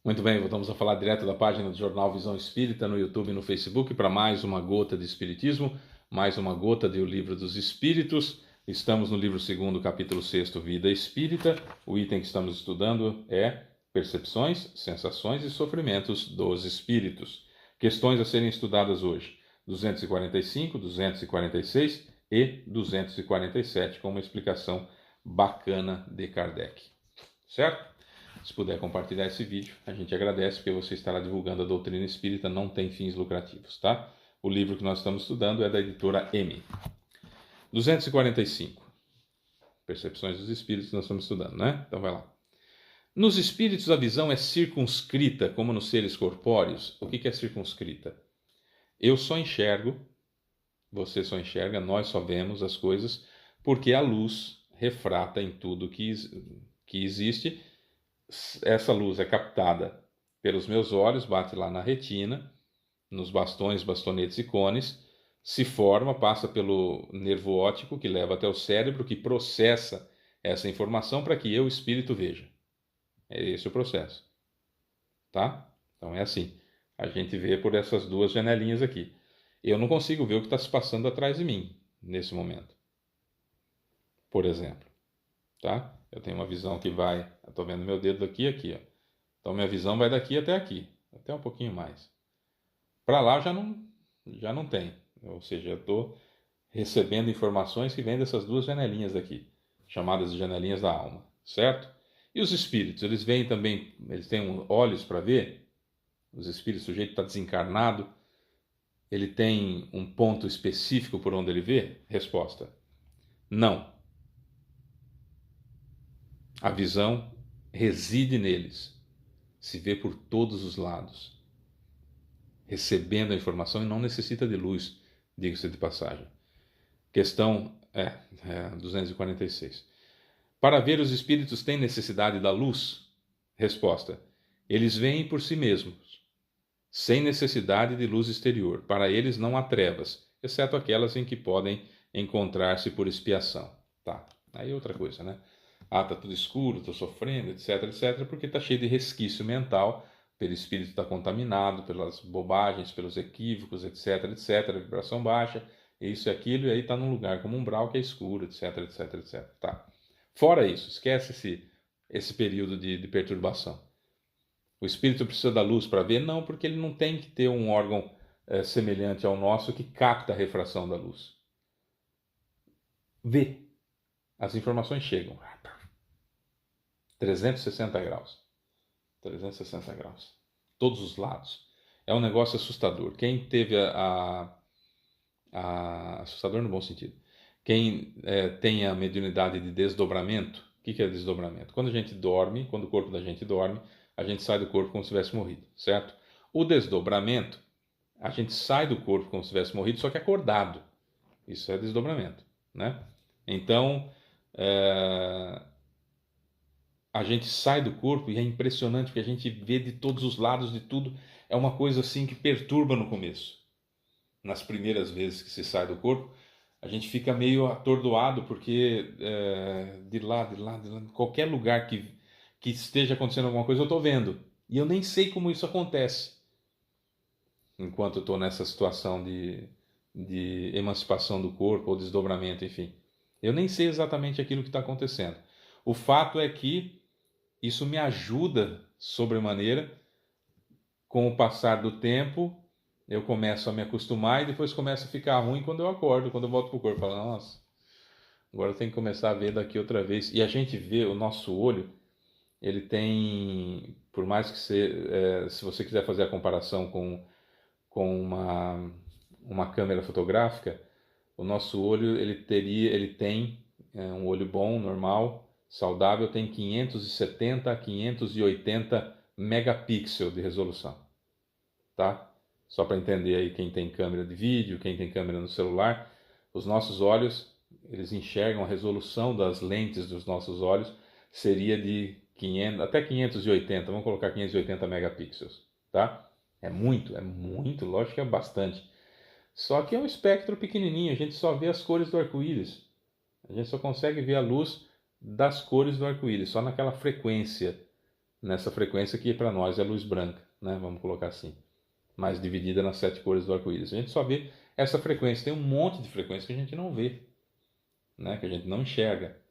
Muito bem, voltamos a falar direto da página do Jornal Visão Espírita no YouTube e no Facebook para mais uma gota de Espiritismo, mais uma gota do Livro dos Espíritos. Estamos no livro 2º, capítulo 6º, Vida Espírita. O item que estamos estudando é Percepções, Sensações e Sofrimentos dos Espíritos. Questões a serem estudadas hoje: 245, 246 e 247, com uma explicação bacana de Kardec. Certo? Se puder compartilhar esse vídeo, a gente agradece, porque você estará divulgando a doutrina espírita, não tem fins lucrativos, tá? O livro que nós estamos estudando é da editora M. 245. Percepções dos espíritos que nós estamos estudando, né? Então vai lá. Nos espíritos a visão é circunscrita, como nos seres corpóreos. O que é circunscrita? Eu só enxergo, você só enxerga, nós só vemos as coisas, porque a luz refrata em tudo que existe. Essa luz é captada pelos meus olhos, bate lá na retina, nos bastões, bastonetes e cones, se forma, passa pelo nervo óptico que leva até o cérebro, que processa essa informação para que eu, espírito, veja. É esse o processo. Tá? Então é assim. A gente vê por essas duas janelinhas aqui. Eu não consigo ver o que está se passando atrás de mim, nesse momento. Por exemplo. Tá? Eu tenho uma visão que vai... Estou vendo meu dedo daqui e aqui. Ó. Então minha visão vai daqui até aqui. Até um pouquinho mais. Para lá já não tem. Ou seja, eu estou recebendo informações que vêm dessas duas janelinhas aqui. Chamadas de janelinhas da alma. Certo? E os espíritos? Eles veem também... Eles têm olhos para ver? Os espíritos, o sujeito está desencarnado. Ele tem um ponto específico por onde ele vê? Resposta: não. A visão reside neles, se vê por todos os lados, recebendo a informação e não necessita de luz, diga-se de passagem. Questão 246. Para ver, os espíritos têm necessidade da luz? Resposta: eles veem por si mesmos, sem necessidade de luz exterior. Para eles não há trevas, exceto aquelas em que podem encontrar-se por expiação. Tá, aí é outra coisa, né? Ah, tá tudo escuro, estou sofrendo, etc, etc, porque está cheio de resquício mental, pelo espírito está contaminado, pelas bobagens, pelos equívocos, etc, etc, a vibração baixa, isso e aquilo, e aí está num lugar como um umbral que é escuro, etc, etc, etc. Tá. Fora isso, esquece esse período de perturbação. O espírito precisa da luz para ver? Não, porque ele não tem que ter um órgão semelhante ao nosso que capta a refração da luz. Vê. As informações chegam. 360 graus. 360 graus. Todos os lados. É um negócio assustador. Quem teve assustador no bom sentido. Quem tem a mediunidade de desdobramento, o que é desdobramento? Quando a gente dorme, quando o corpo da gente dorme, a gente sai do corpo como se tivesse morrido, certo? O desdobramento, a gente sai do corpo como se tivesse morrido, só que acordado. Isso é desdobramento, né? Então, a gente sai do corpo e é impressionante porque a gente vê de todos os lados de tudo. É uma coisa assim que perturba no começo. Nas primeiras vezes que se sai do corpo, a gente fica meio atordoado porque de lá, qualquer lugar que esteja acontecendo alguma coisa eu estou vendo. E eu nem sei como isso acontece. Enquanto eu estou nessa situação de emancipação do corpo ou desdobramento, enfim. Eu nem sei exatamente aquilo que está acontecendo. O fato é que isso me ajuda sobremaneira. Com o passar do tempo, eu começo a me acostumar e depois começa a ficar ruim quando eu acordo, quando eu volto para o corpo. Eu falo, nossa, agora eu tenho que começar a ver daqui outra vez. E a gente vê o nosso olho, ele tem, por mais que se você quiser fazer a comparação com uma câmera fotográfica, o nosso olho ele tem um olho bom, normal, saudável, tem 570 a 580 megapixels de resolução, tá? Só para entender aí quem tem câmera de vídeo, quem tem câmera no celular, os nossos olhos, eles enxergam a resolução das lentes dos nossos olhos seria de 500, até 580, vamos colocar 580 megapixels, tá? É muito, lógico que é bastante. Só que é um espectro pequenininho, a gente só vê as cores do arco-íris. A gente só consegue ver a luz das cores do arco-íris, só naquela frequência nessa frequência que para nós é luz branca, né? Vamos colocar assim, mas dividida nas 7 cores do arco-íris. A gente só vê essa frequência. Tem um monte de frequência que a gente não vê, né? Que a gente não enxerga,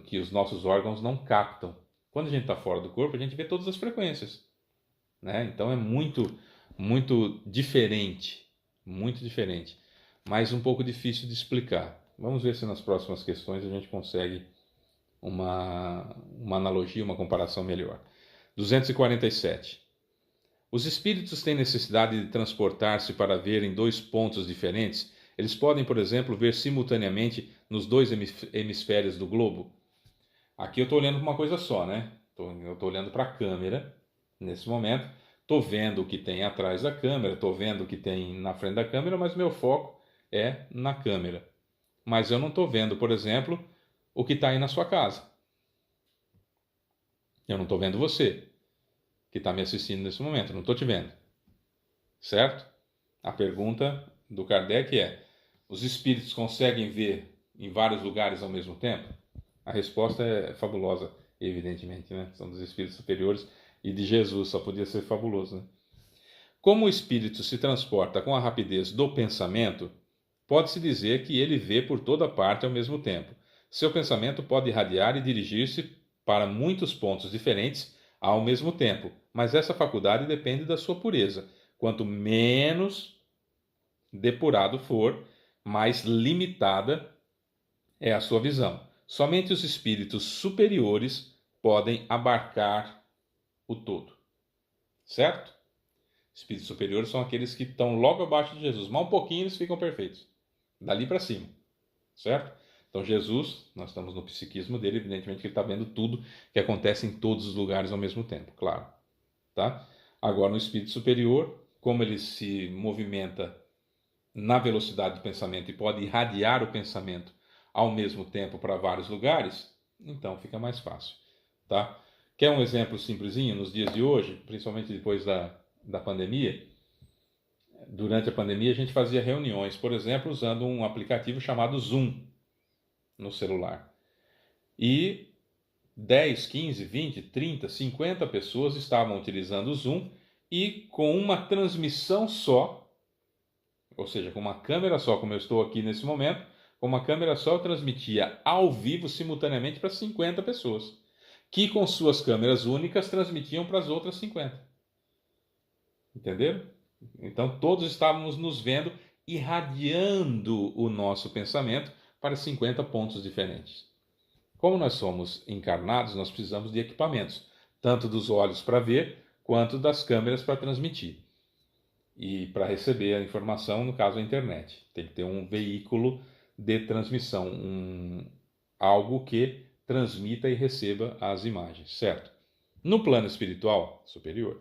que os nossos órgãos não captam. Quando a gente está fora do corpo, a gente vê todas as frequências, né? Então é muito diferente, mas um pouco difícil de explicar. Vamos ver se nas próximas questões a gente consegue uma analogia, uma comparação melhor. 247. Os espíritos têm necessidade de transportar-se para ver em 2 pontos diferentes? Eles podem, por exemplo, ver simultaneamente nos 2 hemisférios do globo? Aqui eu estou olhando para uma coisa só, né? Eu estou olhando para a câmera nesse momento. Estou vendo o que tem atrás da câmera, estou vendo o que tem na frente da câmera, mas meu foco é na câmera. Mas eu não estou vendo, por exemplo, o que está aí na sua casa. Eu não estou vendo você que está me assistindo nesse momento, eu não estou te vendo. Certo? A pergunta do Kardec é: os espíritos conseguem ver em vários lugares ao mesmo tempo? A resposta é fabulosa, evidentemente, né? São dos espíritos superiores e de Jesus, só podia ser fabuloso, né? Como o espírito se transporta com a rapidez do pensamento, pode-se dizer que ele vê por toda parte ao mesmo tempo. Seu pensamento pode irradiar e dirigir-se para muitos pontos diferentes ao mesmo tempo, mas essa faculdade depende da sua pureza. Quanto menos depurado for, mais limitada é a sua visão. Somente os espíritos superiores podem abarcar o todo. Certo? Espíritos superiores são aqueles que estão logo abaixo de Jesus. Mas um pouquinho eles ficam perfeitos. Dali para cima. Certo? Então Jesus, nós estamos no psiquismo dele, evidentemente que ele está vendo tudo que acontece em todos os lugares ao mesmo tempo, claro. Tá? Agora, no espírito superior, como ele se movimenta na velocidade do pensamento e pode irradiar o pensamento ao mesmo tempo para vários lugares, então fica mais fácil. Tá? Quer um exemplo simplesinho nos dias de hoje, principalmente depois da pandemia? Durante a pandemia a gente fazia reuniões, por exemplo, usando um aplicativo chamado Zoom no celular. E 10, 15, 20, 30, 50 pessoas estavam utilizando o Zoom e com uma transmissão só, ou seja, com uma câmera só, como eu estou aqui nesse momento, com uma câmera só eu transmitia ao vivo simultaneamente para 50 pessoas, que com suas câmeras únicas transmitiam para as outras 50. Entenderam? Então todos estávamos nos vendo, irradiando o nosso pensamento para 50 pontos diferentes. Como nós somos encarnados, nós precisamos de equipamentos, tanto dos olhos para ver, quanto das câmeras para transmitir. E para receber a informação, no caso a internet. Tem que ter um veículo de transmissão, algo que transmita e receba as imagens, certo? No plano espiritual superior,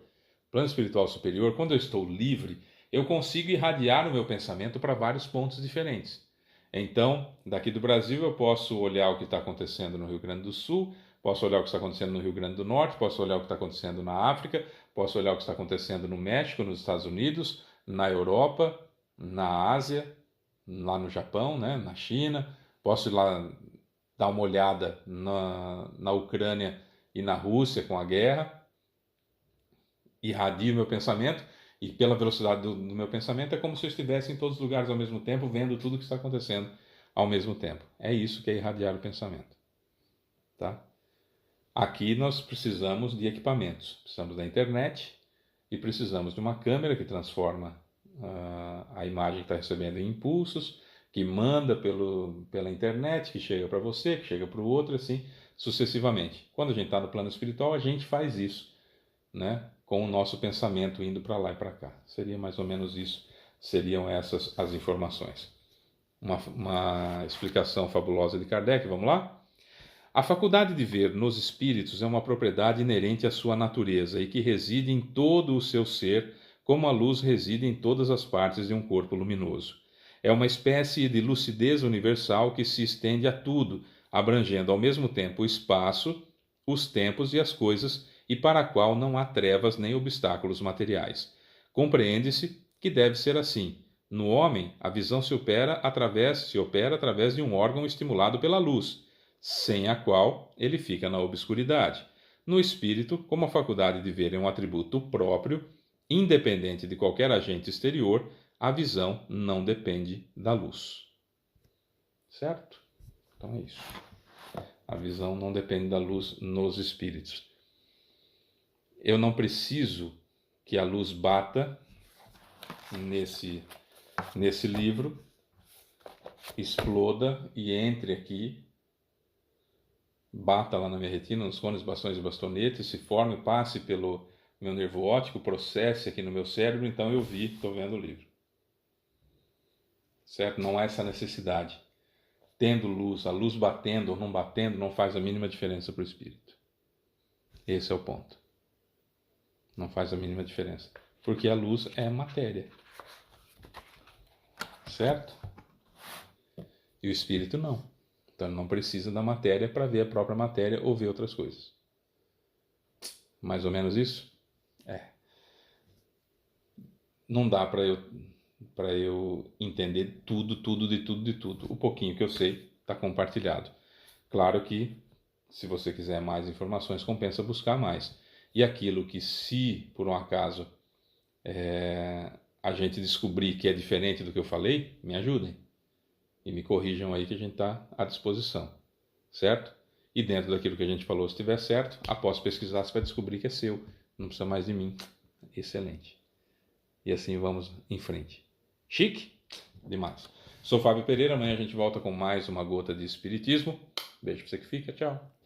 quando eu estou livre, eu consigo irradiar o meu pensamento para vários pontos diferentes. Então, daqui do Brasil, eu posso olhar o que está acontecendo no Rio Grande do Sul, posso olhar o que está acontecendo no Rio Grande do Norte, posso olhar o que está acontecendo na África, posso olhar o que está acontecendo no México, nos Estados Unidos, na Europa, na Ásia, lá no Japão, né, na China. Posso ir lá dar uma olhada na Ucrânia e na Rússia com a guerra. Irradio o meu pensamento e pela velocidade do meu pensamento é como se eu estivesse em todos os lugares ao mesmo tempo, vendo tudo o que está acontecendo ao mesmo tempo. É isso que é irradiar o pensamento. Tá? Aqui nós precisamos de equipamentos. Precisamos da internet e precisamos de uma câmera que transforma a imagem que está recebendo em impulsos, que manda pela internet, que chega para você, que chega para o outro, assim sucessivamente. Quando a gente está no plano espiritual, a gente faz isso, né? Com o nosso pensamento indo para lá e para cá. Seria mais ou menos isso, seriam essas as informações. Uma explicação fabulosa de Kardec, vamos lá? A faculdade de ver nos espíritos é uma propriedade inerente à sua natureza e que reside em todo o seu ser, como a luz reside em todas as partes de um corpo luminoso. É uma espécie de lucidez universal que se estende a tudo, abrangendo ao mesmo tempo o espaço, os tempos e as coisas, e para a qual não há trevas nem obstáculos materiais. Compreende-se que deve ser assim. No homem, a visão se opera através de um órgão estimulado pela luz, sem a qual ele fica na obscuridade. No espírito, como a faculdade de ver é um atributo próprio, independente de qualquer agente exterior, a visão não depende da luz. Certo? Então é isso. A visão não depende da luz nos espíritos. Eu não preciso que a luz bata nesse livro, exploda e entre aqui, bata lá na minha retina, nos cones, bastões e bastonetes, se forme, passe pelo meu nervo óptico, processe aqui no meu cérebro, então eu vi, estou vendo o livro. Certo? Não há essa necessidade. Tendo luz, a luz batendo ou não batendo, não faz a mínima diferença para o espírito. Esse é o ponto. Não faz a mínima diferença. Porque a luz é matéria. Certo? E o espírito não. Então ele não precisa da matéria para ver a própria matéria ou ver outras coisas. Mais ou menos isso? Não dá para eu entender tudo de tudo. O pouquinho que eu sei está compartilhado. Claro que, se você quiser mais informações, compensa buscar mais. E aquilo que, se por um acaso a gente descobrir que é diferente do que eu falei, me ajudem. E me corrijam aí que a gente está à disposição. Certo? E dentro daquilo que a gente falou, se estiver certo, após pesquisar, você vai descobrir que é seu. Não precisa mais de mim. Excelente. E assim vamos em frente. Chique? Demais. Sou Fábio Pereira, amanhã a gente volta com mais uma gota de espiritismo. Beijo pra você que fica, tchau.